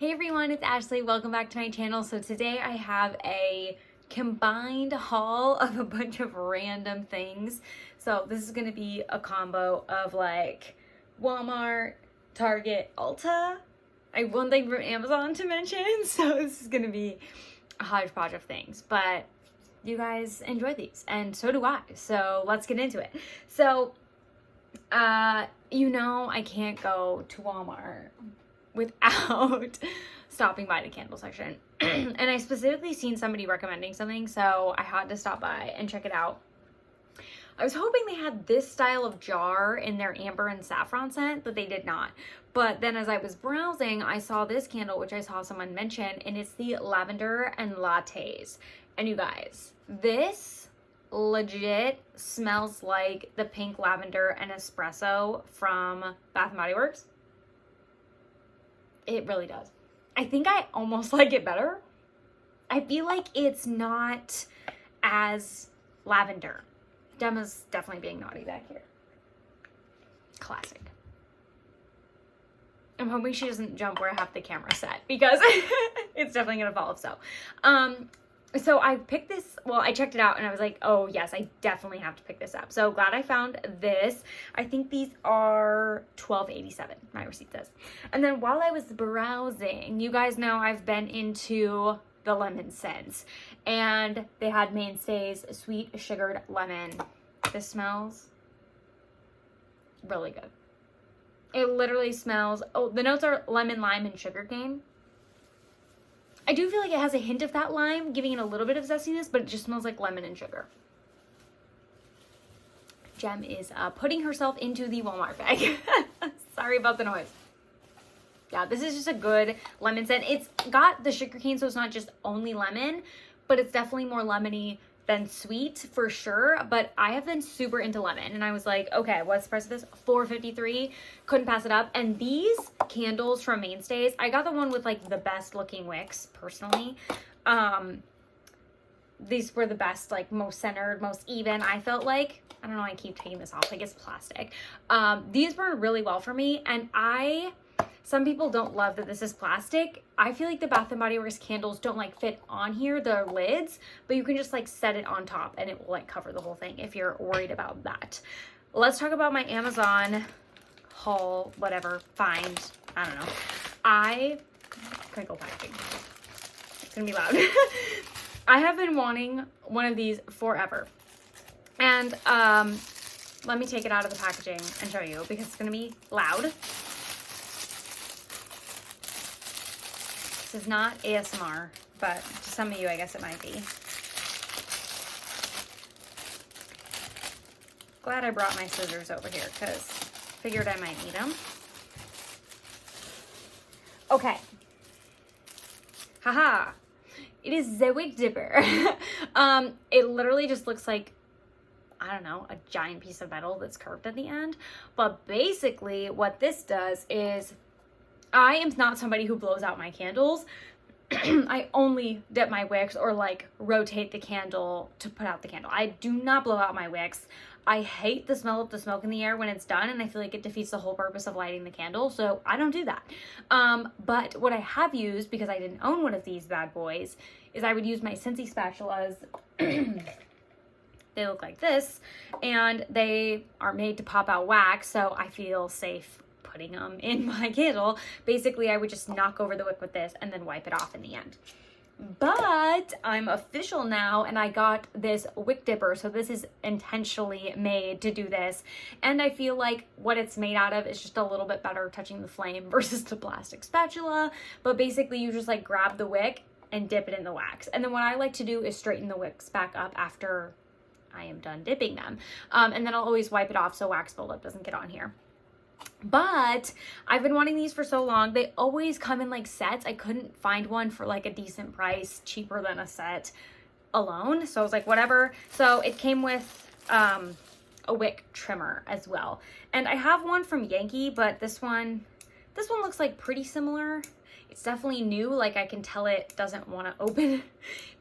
Hey everyone, it's Ashley. Welcome back to my channel. So today I have a combined haul of a bunch of random things. So this is going to be a combo of like Walmart, Target, Ulta. I have one thing from Amazon to mention. So this is going to be a hodgepodge of things. But you guys enjoy these and so do I. So let's get into it. So, I can't go to Walmart without stopping by the candle section. And I specifically seen somebody recommending something, so I had to stop by and check it out. I was hoping they had this style of jar in their amber and saffron scent, but they did not. But then as I was browsing, I saw this candle, which I saw someone mention, and it's the lavender and lattes. And you guys, this legit smells like the pink lavender and espresso from Bath & Body Works. It really does. I think I almost like it better. I feel like it's not as lavender. Gemma's definitely being naughty back here. Classic. I'm hoping she doesn't jump where I have the camera set because it's definitely going to fall off. So I picked this, well, I checked it out and I was like, oh yes, I definitely have to pick this up. So glad I found this. I think these are $12.87, my receipt says. And then while I was browsing, you guys know I've been into the lemon scents. And they had Mainstays Sweet Sugared Lemon. This smells really good. It literally smells, the notes are lemon, lime, and sugarcane. I do feel like it has a hint of that lime, giving it a little bit of zestiness, but it just smells like lemon and sugar. Gem is putting herself into the Walmart bag. Sorry about the noise. Yeah, this is just a good lemon scent. It's got the sugarcane, so it's not just only lemon, but it's definitely more lemony than sweet for sure. But I have been super into lemon, and I was like, okay, what's the price of this? $4.53. Couldn't pass it up. And these candles from Mainstays, I got the one with like the best looking wicks personally. These were the best, like most centered, most even. I felt like, I don't know, I keep taking this off like it's plastic. These burned really well for me, and some people don't love that this is plastic. I feel like the Bath & Body Works candles don't like fit on here, the lids, but you can just like set it on top and it will like cover the whole thing if you're worried about that. Let's talk about my Amazon haul, whatever, find, I don't know. Crinkle packaging. It's gonna be loud. I have been wanting one of these forever. And let me take it out of the packaging and show you because it's gonna be loud. This is not ASMR, but to some of you, I guess it might be. Glad I brought my scissors over here because figured I might need them. Okay. Haha. It is the Wick Dipper. It literally just looks like, I don't know, a giant piece of metal that's curved at the end. But basically what this does is, I am not somebody who blows out my candles. I only dip my wicks or like rotate the candle to put out the candle. I do not blow out my wicks. I hate the smell of the smoke in the air when it's done, and I feel like it defeats the whole purpose of lighting the candle, so I don't do that. But what I have used, because I didn't own one of these bad boys, is I would use my Scentsy spatulas. They look like this, and they are made to pop out wax, so I feel safe putting them in my candle. Basically, I would just knock over the wick with this and then wipe it off in the end. But I'm official now, and I got this wick dipper, so this is intentionally made to do this, and I feel like what it's made out of is just a little bit better touching the flame versus the plastic spatula. But basically you just like grab the wick and dip it in the wax, and then what I like to do is straighten the wicks back up after I am done dipping them, and then I'll always wipe it off so wax buildup doesn't get on here. But I've been wanting these for so long. They always come in like sets. I couldn't find one for like a decent price, cheaper than a set alone. So I was like, whatever. So it came with a wick trimmer as well. And I have one from Yankee, but this one looks like pretty similar. It's definitely new. Like I can tell it doesn't want to open. It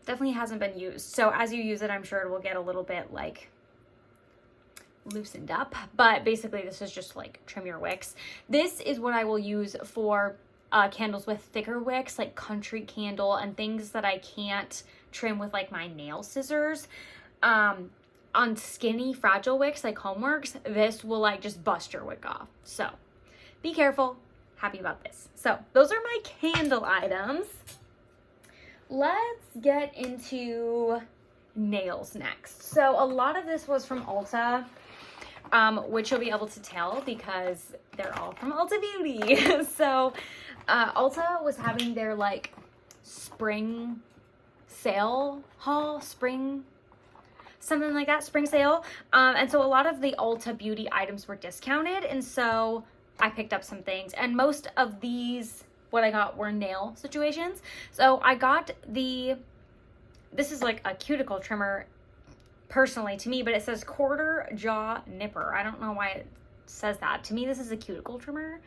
definitely hasn't been used. So as you use it, I'm sure it will get a little bit like loosened up, but basically this is just like trim your wicks. This is what I will use for candles with thicker wicks, like country candle and things that I can't trim with like my nail scissors. On skinny, fragile wicks like Homeworks, this will like just bust your wick off. So be careful. Happy about this. So those are my candle items. Let's get into nails next. So a lot of this was from Ulta, which you'll be able to tell because they're all from Ulta Beauty. So Ulta was having their like spring sale haul, something like that, spring sale. And so a lot of the Ulta Beauty items were discounted. And so I picked up some things, and most of these, what I got were nail situations. So I got this is like a cuticle trimmer personally to me, but it says quarter jaw nipper. I don't know why it says that. To me, this is a cuticle trimmer,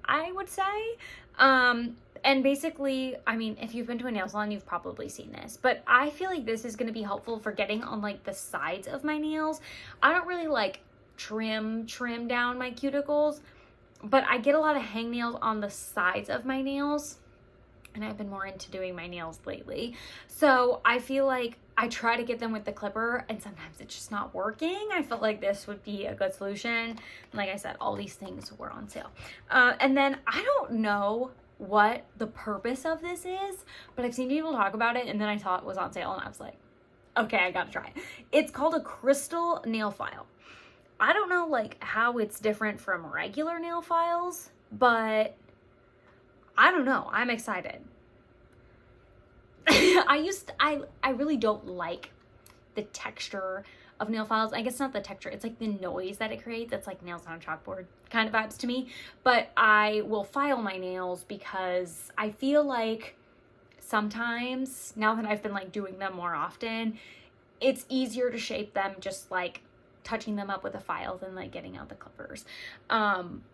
I would say. And basically, I mean, if you've been to a nail salon, you've probably seen this, but I feel like this is going to be helpful for getting on like the sides of my nails. I don't really like trim down my cuticles, but I get a lot of hangnails on the sides of my nails, and I've been more into doing my nails lately. So I feel like I try to get them with the clipper, and sometimes it's just not working. I felt like this would be a good solution. Like I said, all these things were on sale. And then I don't know what the purpose of this is, but I've seen people talk about it, and then I saw it was on sale, and I was like, okay, I gotta try it. It's called a crystal nail file. I don't know like how it's different from regular nail files, but I don't know. I'm excited. I really don't like the texture of nail files. I guess not the texture. It's like the noise that it creates. It's like nails on a chalkboard kind of vibes to me. But I will file my nails because I feel like sometimes, now that I've been like doing them more often, it's easier to shape them just like touching them up with a file than like getting out the clippers.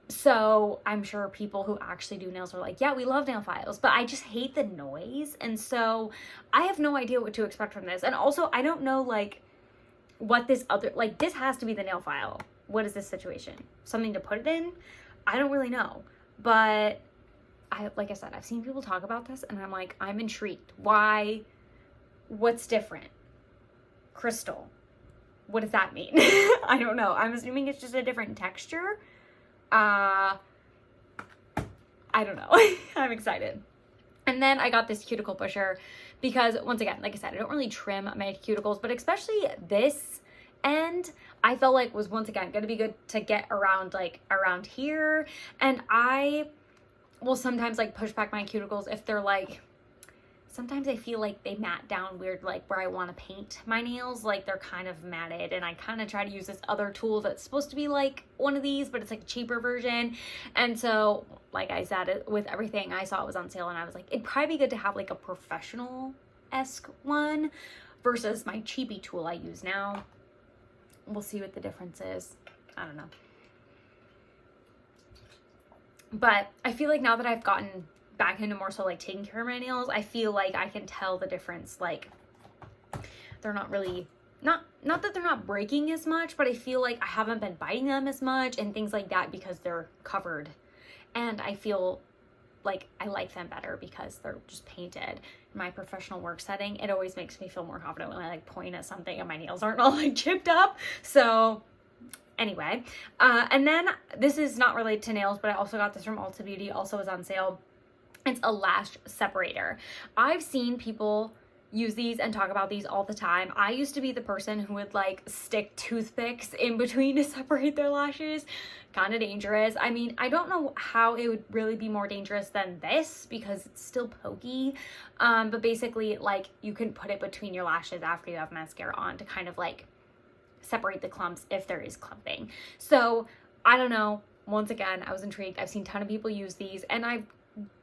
So I'm sure people who actually do nails are like, yeah, we love nail files, but I just hate the noise. And so I have no idea what to expect from this. And also I don't know like what this other, like this has to be the nail file. What is this situation? Something to put it in? I don't really know. But like I said, I've seen people talk about this and I'm like, I'm intrigued. Why? What's different? Crystal. What does that mean? I don't know. I'm assuming it's just a different texture. I don't know. I'm excited. And then I got this cuticle pusher because once again, like I said, I don't really trim my cuticles, but especially this end, I felt like was once again going to be good to get around like around here. And I will sometimes like push back my cuticles if they're like, sometimes I feel like they matte down weird, like where I want to paint my nails, like they're kind of matted, and I kind of try to use this other tool that's supposed to be like one of these, but it's like a cheaper version. And so, like I said, with everything I saw it was on sale, and I was like, it'd probably be good to have like a professional-esque one versus my cheapy tool I use now. We'll see what the difference is. I don't know. But I feel like now that I've gotten back into more so like taking care of my nails, I feel like I can tell the difference. Like they're not really, not that they're not breaking as much, but I feel like I haven't been biting them as much and things like that because they're covered. And I feel like I like them better because they're just painted. In my professional work setting, it always makes me feel more confident when I like point at something and my nails aren't all like chipped up. So anyway, and then this is not related to nails, but I also got this from Ulta Beauty, also was on sale. It's a lash separator. I've seen people use these and talk about these all the time. I used to be the person who would like stick toothpicks in between to separate their lashes. Kind of dangerous. I mean, I don't know how it would really be more dangerous than this because it's still pokey. But basically like you can put it between your lashes after you have mascara on to kind of like separate the clumps if there is clumping. So I don't know. Once again, I was intrigued. I've seen a ton of people use these, and I've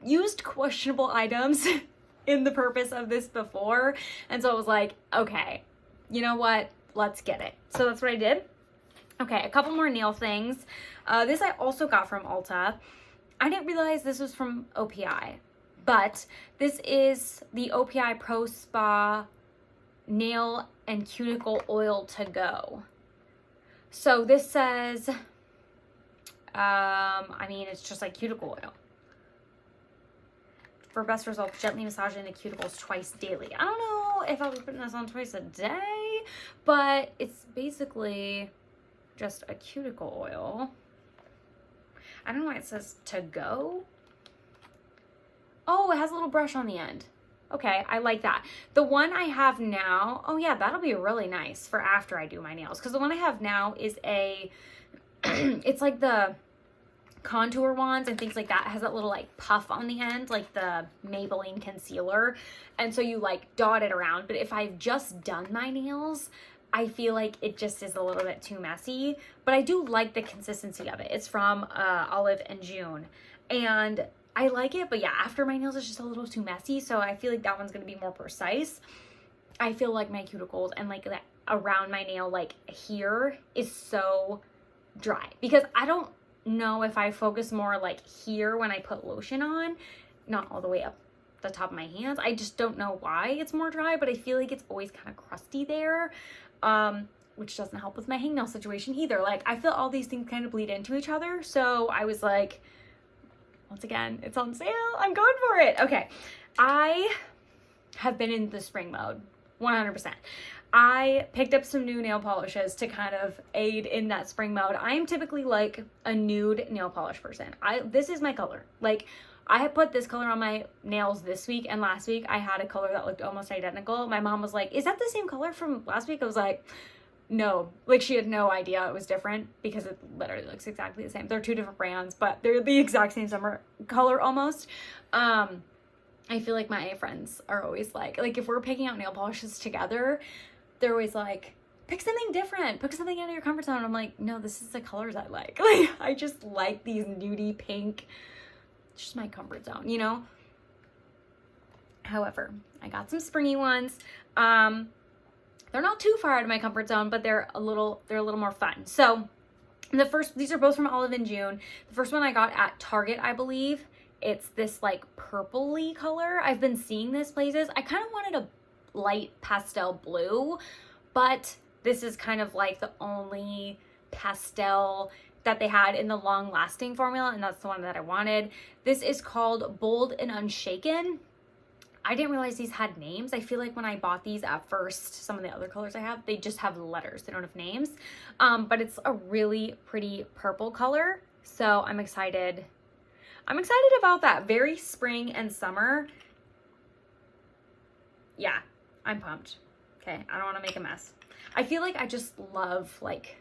used questionable items in the purpose of this before, and so I was like, okay, you know what, let's get it. So that's what I did. Okay, a couple more nail things. This I also got from Ulta. I didn't realize this was from OPI, but this is the OPI Pro Spa Nail and Cuticle Oil to Go. So this says, I mean, it's just like cuticle oil. for best results, gently massaging the cuticles twice daily. I don't know if I'll be putting this on twice a day, but it's basically just a cuticle oil. I don't know why it says to go. Oh, it has a little brush on the end. Okay, I like that. The one I have now, oh yeah, that'll be really nice for after I do my nails. Because the one I have now is a, it's like the contour wands and things like that. It has that little like puff on the end, like the Maybelline concealer. And so you like dot it around. But if I've just done my nails, I feel like it just is a little bit too messy. But I do like the consistency of it. It's from Olive and June. And I like it, but yeah, after my nails, it's just a little too messy. So I feel like that one's going to be more precise. I feel like my cuticles and like that around my nail, like here, is so dry. Because I don't know if I focus more like here when I put lotion on, not all the way up the top of my hands. I just don't know why it's more dry, but I feel like it's always kind of crusty there. Which doesn't help with my hangnail situation either. Like, I feel all these things kind of bleed into each other. So I was like, once again, it's on sale. I'm going for it. Okay. I have been in the spring mode, 100%. I picked up some new nail polishes to kind of aid in that spring mode. I am typically like a nude nail polish person. This is my color. Like, I had put this color on my nails this week, and last week I had a color that looked almost identical. My mom was like, is that the same color from last week? I was like, no. Like, she had no idea it was different because it literally looks exactly the same. They're two different brands, but they're the exact same summer color almost. I feel like my friends are always like if we're picking out nail polishes together, they're always like, pick something different, pick something out of your comfort zone. I'm like, no, this is the colors I like. Like, I just like these nudie pink. It's just my comfort zone, you know? However, I got some springy ones. They're not too far out of my comfort zone, but they're a little more fun. So these are both from Olive and June. The first one I got at Target, I believe. It's this like purpley color. I've been seeing this places. I kind of wanted a light pastel blue, but this is kind of like the only pastel that they had in the long lasting formula, and that's the one that I wanted. This is called Bold and Unshaken. I didn't realize these had names. I feel like when I bought these at first, some of the other colors I have, they just have letters. They don't have names. But it's a really pretty purple color. So I'm excited. I'm excited about that. Very spring and summer. Yeah, I'm pumped. Okay, I don't want to make a mess. I feel like I just love like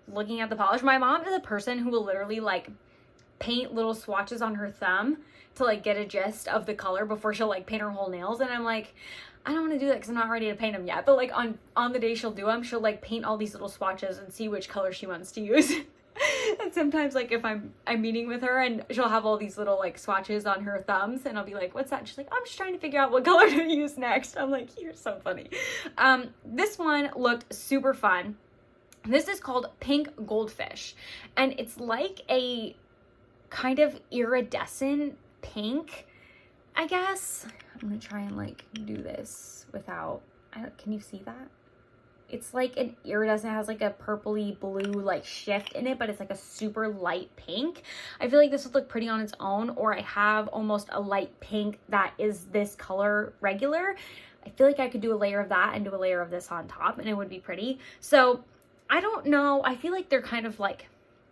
looking at the polish. My mom is a person who will literally like paint little swatches on her thumb to like get a gist of the color before she'll like paint her whole nails. And I'm like, I don't want to do that because I'm not ready to paint them yet. But like on the day she'll do them, she'll like paint all these little swatches and see which color she wants to use. And sometimes like if I'm meeting with her and she'll have all these little like swatches on her thumbs and I'll be like, what's that? And she's like, I'm just trying to figure out what color to use next. I'm like, you're so funny. This one looked super fun. This is called Pink Goldfish, and it's like a kind of iridescent pink, I guess. I'm gonna try and like do this without, can you see that? It's like an iridescent, it has like a purpley blue like shift in it, but it's like a super light pink. I feel like this would look pretty on its own, or I have almost a light pink that is this color regular. I feel like I could do a layer of that and do a layer of this on top and it would be pretty. So I don't know. I feel like they're kind of like,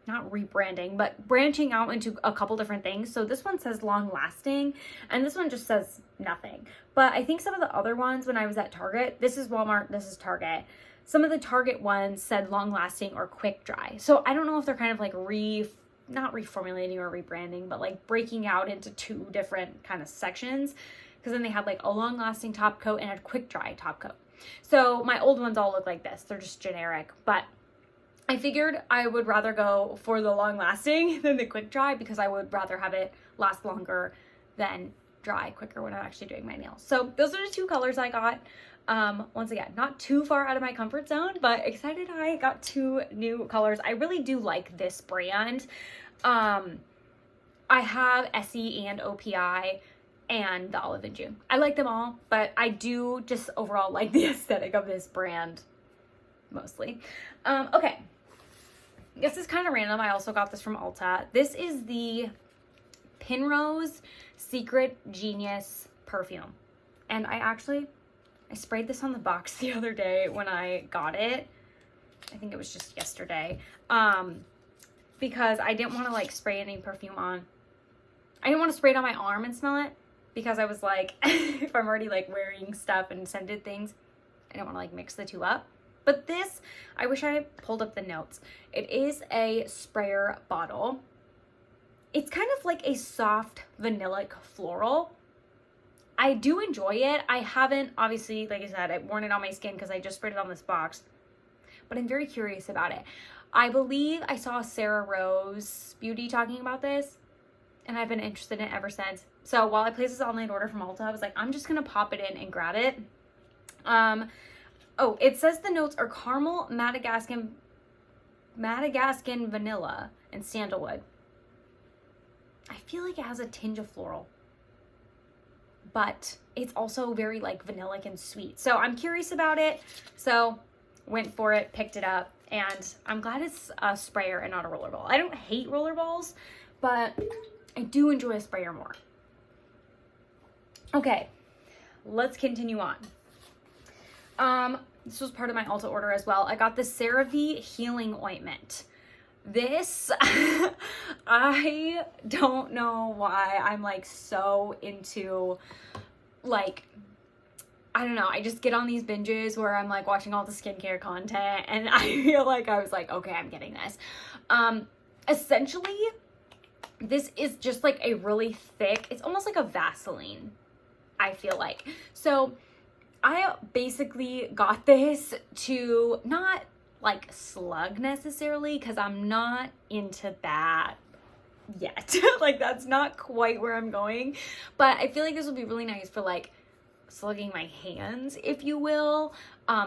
not rebranding, but branching out into a couple different things. So this one says long lasting and this one just says nothing. But I think some of the other ones when I was at Target, this is Walmart, this is Target. Some of the Target ones said long lasting or quick dry. So I don't know if they're kind of like not reformulating or rebranding, but like breaking out into two different kind of sections. Because then they had like a long lasting top coat and a quick dry top coat. So my old ones all look like this. They're just generic, but I figured I would rather go for the long lasting than the quick dry because I would rather have it last longer than dry quicker when I'm actually doing my nails. So those are the two colors I got. Once again, not too far out of my comfort zone, but excited I got two new colors. I really do like this brand. I have SE and OPI and the Olive and June. I like them all, but I do just overall like the aesthetic of this brand mostly. Okay. This is kind of random. I also got this from Ulta. This is the Penrose Secret Genius perfume. And I sprayed this on the box the other day when I got it. I think it was just yesterday. Because I didn't want to like spray any perfume on. I didn't want to spray it on my arm and smell it, because I was like, if I'm already like wearing stuff and scented things, I don't want to like mix the two up. But this, I wish I pulled up the notes. It is a sprayer bottle. It's kind of like a soft vanillic floral. I do enjoy it. I haven't, obviously, like I said, I've worn it on my skin because I just sprayed it on this box. But I'm very curious about it. I believe I saw Sarah Rose Beauty talking about this, and I've been interested in it ever since. So while I placed this online order from Ulta, I was like, I'm just going to pop it in and grab it. Oh, it says the notes are caramel, Madagascan vanilla, and sandalwood. I feel like it has a tinge of floral, but it's also very like vanillic and sweet. So I'm curious about it. So went for it, picked it up, and I'm glad it's a sprayer and not a roller ball. I don't hate roller balls, but I do enjoy a sprayer more. Okay, let's continue on. This was part of my Ulta order as well. I got the CeraVe healing ointment. This, I don't know why I'm like so into like, I don't know. I just get on these binges where I'm like watching all the skincare content, and I feel like I was like, okay, I'm getting this. Essentially, this is just like a really thick, it's almost like a Vaseline, I feel like. So I basically got this to not like slug necessarily, because I'm not into that yet. Like that's not quite where I'm going, but I feel like this will be really nice for like slugging my hands, if you will.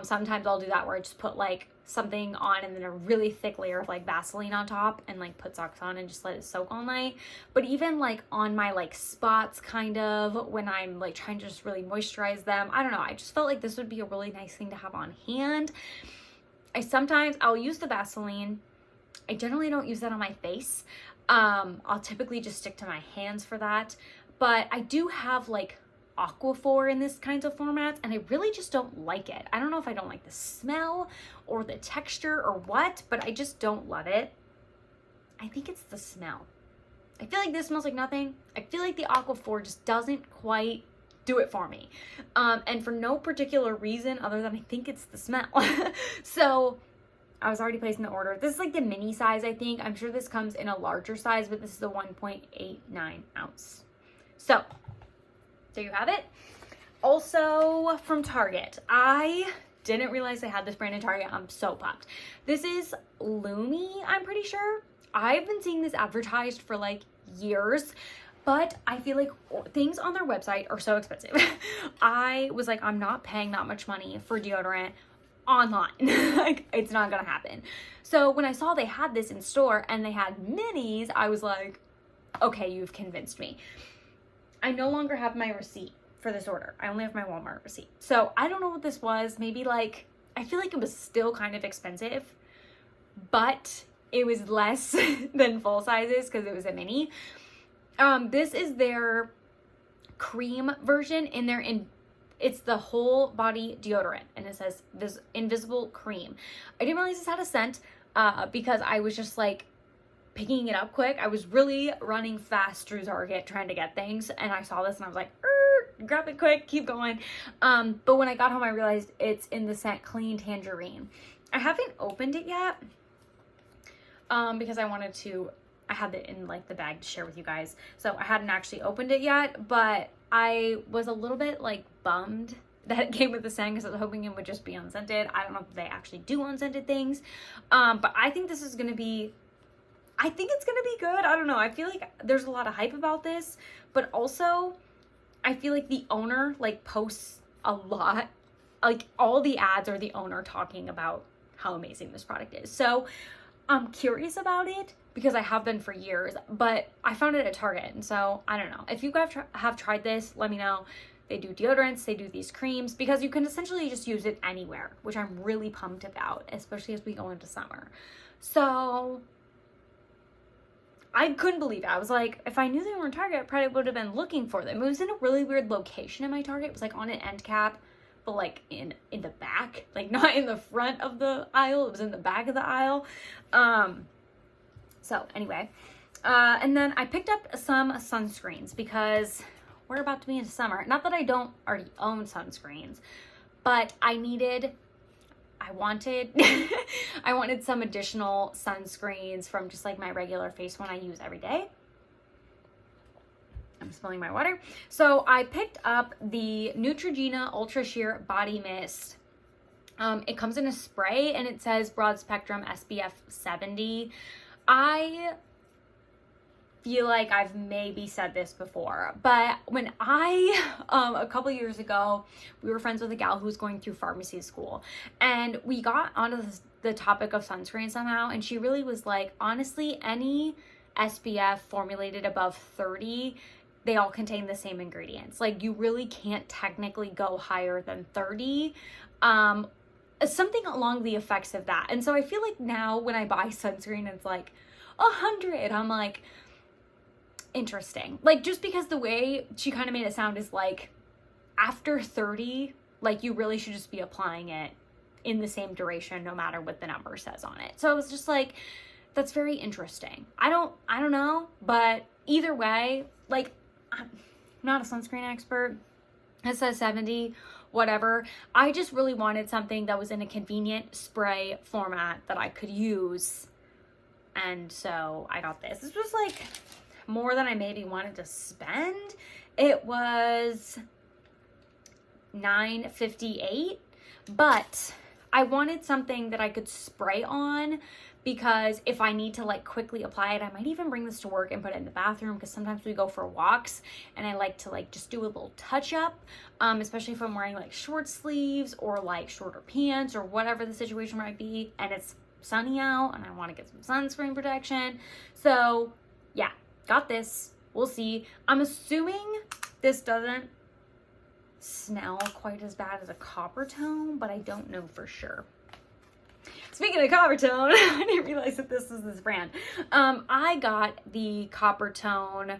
Sometimes I'll do that where I just put like something on and then a really thick layer of like Vaseline on top and like put socks on and just let it soak all night. But even like on my like spots, kind of when I'm like trying to just really moisturize them, I don't know, I just felt like this would be a really nice thing to have on hand. I'll use the Vaseline. I generally don't use that on my face. I'll typically just stick to my hands for that, but I do have like Aquaphor in this kinds of formats, and I really just don't like it. I don't know if I don't like the smell or the texture or what, but I just don't love it. I think it's the smell. I feel like this smells like nothing. I feel like the Aquaphor just doesn't quite do it for me. And for no particular reason other than I think it's the smell. So I was already placing the order. This is like the mini size, I think. I'm sure this comes in a larger size, but this is the 1.89 ounce. So there you have it. Also from Target, I didn't realize they had this brand in Target. I'm so pumped. This is Lumi, I'm pretty sure. I've been seeing this advertised for like years, but I feel like things on their website are so expensive. I was like, I'm not paying that much money for deodorant online. Like, it's not gonna happen. So when I saw they had this in store and they had minis, I was like, okay, you've convinced me. I no longer have my receipt for this order. I only have my Walmart receipt. So I don't know what this was. Maybe like, I feel like it was still kind of expensive, but it was less than full sizes because it was a mini. This is their cream version it's the whole body deodorant, and it says this invisible cream. I didn't realize this had a scent because I was just like picking it up quick. I was really running fast through Target trying to get things, and I saw this and I was like, grab it quick, keep going. But when I got home, I realized it's in the scent Clean Tangerine. I haven't opened it yet because I had it in like the bag to share with you guys. So I hadn't actually opened it yet, but I was a little bit like bummed that it came with the scent because I was hoping it would just be unscented. I don't know if they actually do unscented things. But I think this is going to be, I think it's going to be good. I don't know. I feel like there's a lot of hype about this, but also I feel like the owner like posts a lot, like all the ads are the owner talking about how amazing this product is. So I'm curious about it because I have been for years, but I found it at Target. And so I don't know. If you guys have tried this, let me know. They do deodorants, they do these creams, because you can essentially just use it anywhere, which I'm really pumped about, especially as we go into summer. So I couldn't believe it. I was like, if I knew they were in Target, I probably would have been looking for them. It was in a really weird location in my Target. It was like on an end cap, but like in the back, like not in the front of the aisle. It was in the back of the aisle. So anyway, and then I picked up some sunscreens because we're about to be into summer. Not that I don't already own sunscreens, but I wanted I wanted some additional sunscreens from just like my regular face one I use every day. I'm spilling my water. So I picked up the Neutrogena Ultra Sheer Body Mist. It comes in a spray and it says broad spectrum SPF 70. I feel like I've maybe said this before, but when a couple years ago, we were friends with a gal who was going through pharmacy school, and we got onto the topic of sunscreen somehow, and she really was like, honestly, any SPF formulated above 30, they all contain the same ingredients. Like, you really can't technically go higher than 30. Something along the effects of that. And so I feel like now when I buy sunscreen, it's like 100. I'm like, interesting. Like, just because the way she kind of made it sound is like after 30, like you really should just be applying it in the same duration no matter what the number says on it. So I was just like, that's very interesting. I don't know, but either way, like, I'm not a sunscreen expert. It says 70, whatever. I just really wanted something that was in a convenient spray format that I could use. And so I got this. This was like more than I maybe wanted to spend. It was $9.58, but I wanted something that I could spray on, because if I need to like quickly apply it, I might even bring this to work and put it in the bathroom, because sometimes we go for walks and I like to like just do a little touch up, especially if I'm wearing like short sleeves or like shorter pants or whatever the situation might be, and it's sunny out and I want to get some sunscreen protection. So yeah, got this. We'll see. I'm assuming this doesn't smell quite as bad as a Coppertone, but I don't know for sure. Speaking of Coppertone, I didn't realize that this is this brand. I got the Coppertone,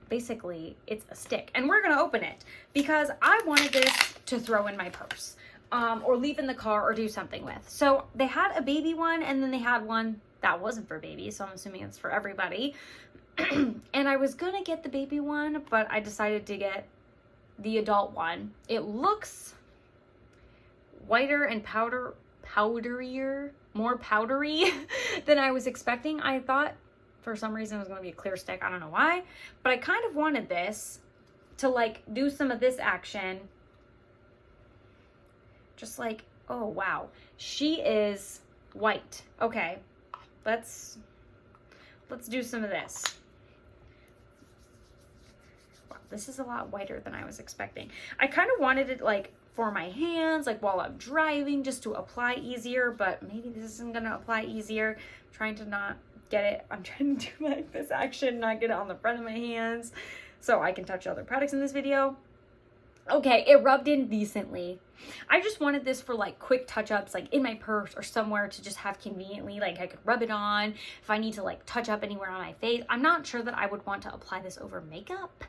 basically it's a stick, and we're gonna open it because I wanted this to throw in my purse, or leave in the car or do something with. So they had a baby one, and then they had one that wasn't for babies, so I'm assuming it's for everybody. And I was gonna get the baby one, but I decided to get the adult one. It looks whiter and powderier, more powdery than I was expecting. I thought for some reason it was going to be a clear stick. I don't know why, but I kind of wanted this to like do some of this action. Just like, oh wow, she is white. Okay, let's do some of this. Wow, this is a lot whiter than I was expecting. I kind of wanted it like for my hands, like while I'm driving, just to apply easier, but maybe this isn't gonna apply easier. I'm trying to not get it. I'm trying to do like this action, not get it on the front of my hands so I can touch other products in this video. Okay, it rubbed in decently. I just wanted this for like quick touch-ups, like in my purse or somewhere to just have conveniently, like I could rub it on if I need to like touch up anywhere on my face. I'm not sure that I would want to apply this over makeup,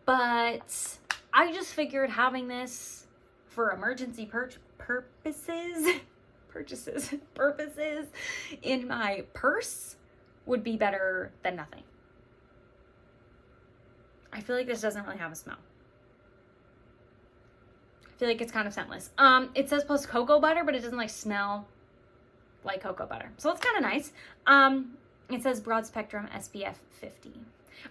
but I just figured having this for emergency purposes in my purse would be better than nothing. I feel like this doesn't really have a smell. I feel like it's kind of scentless. It says plus cocoa butter, but it doesn't like smell like cocoa butter. So it's kind of nice. It says broad spectrum SPF 50.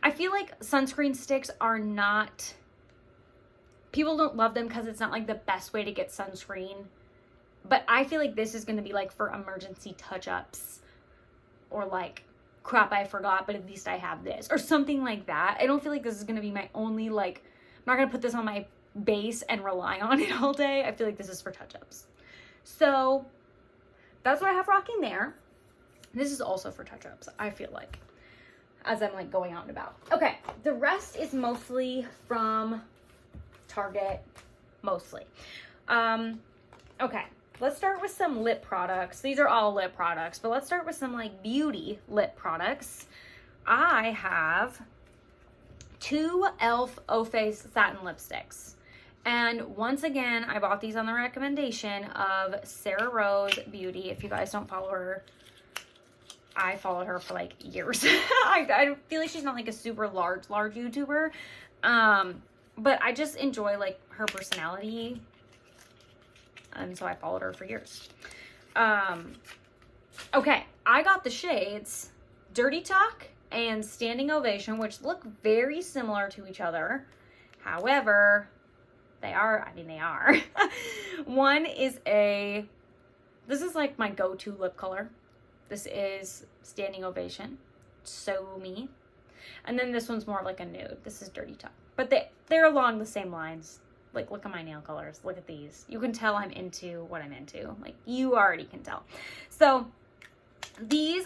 I feel like sunscreen sticks are not, people don't love them because it's not like the best way to get sunscreen. But I feel like this is going to be like for emergency touch-ups, or like, crap, I forgot, but at least I have this, or something like that. I don't feel like this is going to be my only, like, I'm not going to put this on my base and rely on it all day. I feel like this is for touch-ups. So that's what I have rocking there. This is also for touch-ups, I feel like, as I'm like going out and about. Okay, the rest is mostly from Target, mostly. Okay, let's start with some lip products. These are all lip products, but let's start with some like beauty lip products. I have 2 e.l.f. O-Face satin lipsticks. And once again, I bought these on the recommendation of Sarah Rose Beauty. If you guys don't follow her, I followed her for like years. I feel like she's not like a super large YouTuber. But I just enjoy like her personality. And so I followed her for years. Okay, I got the shades Dirty Talk and Standing Ovation, which look very similar to each other. However, they are. One is this is like my go-to lip color. This is Standing Ovation. So me. And then this one's more like a nude. This is Dirty Talk. But they're along the same lines. Like, look at my nail colors. Look at these. You can tell I'm into what I'm into. Like, you already can tell. So, these,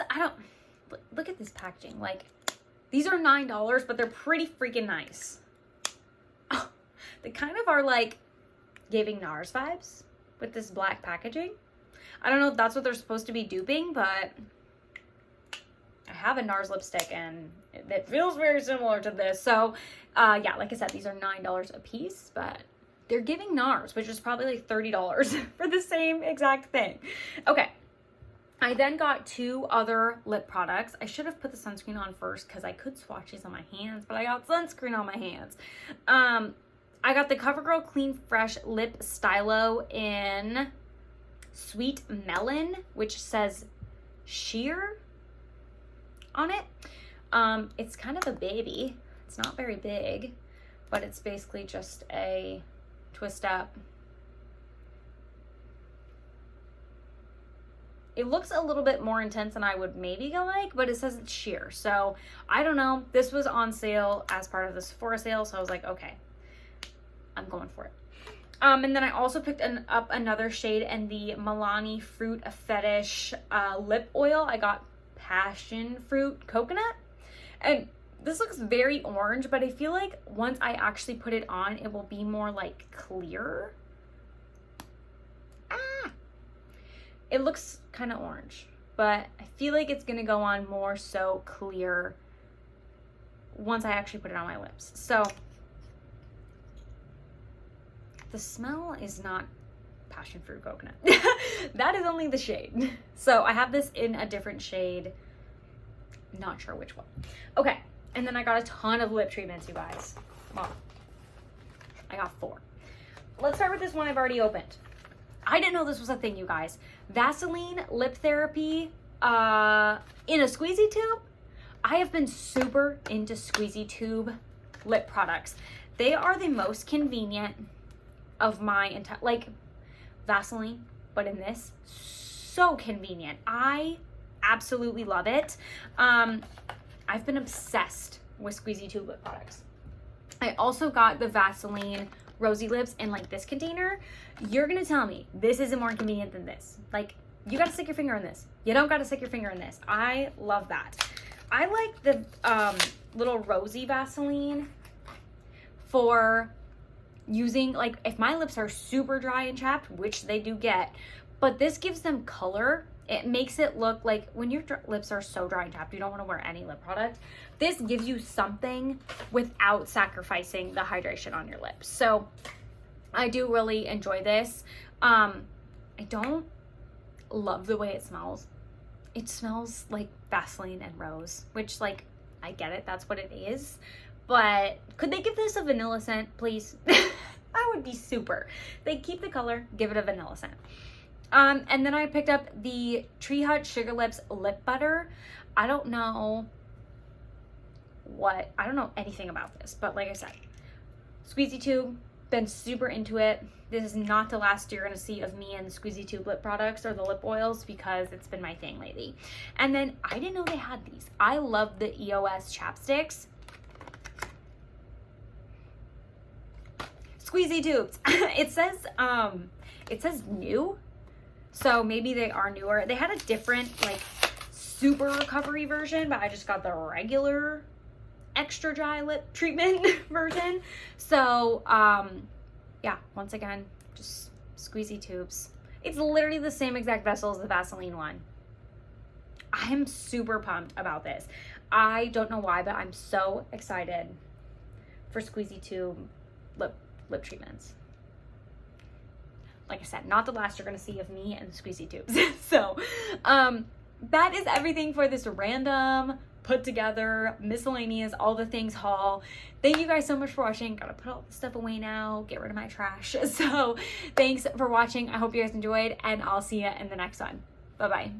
look at this packaging. Like, these are $9, but they're pretty freaking nice. Oh, they kind of are like giving NARS vibes with this black packaging. I don't know if that's what they're supposed to be duping, but I have a NARS lipstick and it feels very similar to this. So, yeah, like I said, these are $9 a piece, but they're giving NARS, which is probably like $30 for the same exact thing. Okay. I then got 2 other lip products. I should have put the sunscreen on first because I could swatch these on my hands, but I got sunscreen on my hands. I got the CoverGirl Clean Fresh Lip Stylo in Sweet Melon, which says sheer on it. It's kind of a baby. It's not very big, but it's basically just a twist up. It looks a little bit more intense than I would maybe like, but it says it's sheer. So I don't know. This was on sale as part of the Sephora sale. So I was like, okay, I'm going for it. And then I also picked up another shade in the Milani Fruit Fetish lip oil. I got Passion Fruit Coconut. And this looks very orange, but I feel like once I actually put it on, it will be more like clear. It looks kind of orange, but I feel like it's going to go on more so clear once I actually put it on my lips. So the smell is not Passion Fruit Coconut. That is only the shade. So I have this in a different shade. Not sure which one. Okay. And then I got a ton of lip treatments, you guys. Well, I got 4. Let's start with this one I've already opened. I didn't know this was a thing, you guys. Vaseline Lip Therapy in a squeezy tube. I have been super into squeezy tube lip products. They are the most convenient of my entire, like Vaseline, but in this, so convenient. I absolutely love it. I've been obsessed with squeezy tube lip products. I also got the Vaseline Rosy Lips in like this container. You're gonna tell me this isn't more convenient than this. Like, you gotta stick your finger in this. You don't gotta stick your finger in this. I love that. I like the little rosy Vaseline for using, like, if my lips are super dry and chapped, which they do get, but this gives them color. It makes it look like when your lips are so dry and chapped, you don't want to wear any lip product. This gives you something without sacrificing the hydration on your lips. So I do really enjoy this. I don't love the way it smells. It smells like Vaseline and rose, which, like, I get it. That's what it is. But could they give this a vanilla scent, please? I would be super. They keep the color, give it a vanilla scent. And then I picked up the Tree Hut Sugar Lips Lip Butter. I don't know anything about this, but like I said, squeezy tube, been super into it. This is not the last you're gonna see of me and squeezy tube lip products or the lip oils because it's been my thing lately. And then I didn't know they had these. I love the EOS chapsticks. Squeezy tubes. It says new. So maybe they are newer. They had a different, like, super recovery version, but I just got the regular extra dry lip treatment version. So, yeah, once again, just squeezy tubes. It's literally the same exact vessel as the Vaseline one. I'm super pumped about this. I don't know why, but I'm so excited for squeezy tube lip treatments. Like I said, not the last you're gonna see of me and squeezy tubes. So that is everything for this random, put together, miscellaneous, all the things haul. Thank you guys so much for watching. Gotta put all this stuff away now, get rid of my trash. So thanks for watching. I hope you guys enjoyed, and I'll see you in the next one. Bye-bye.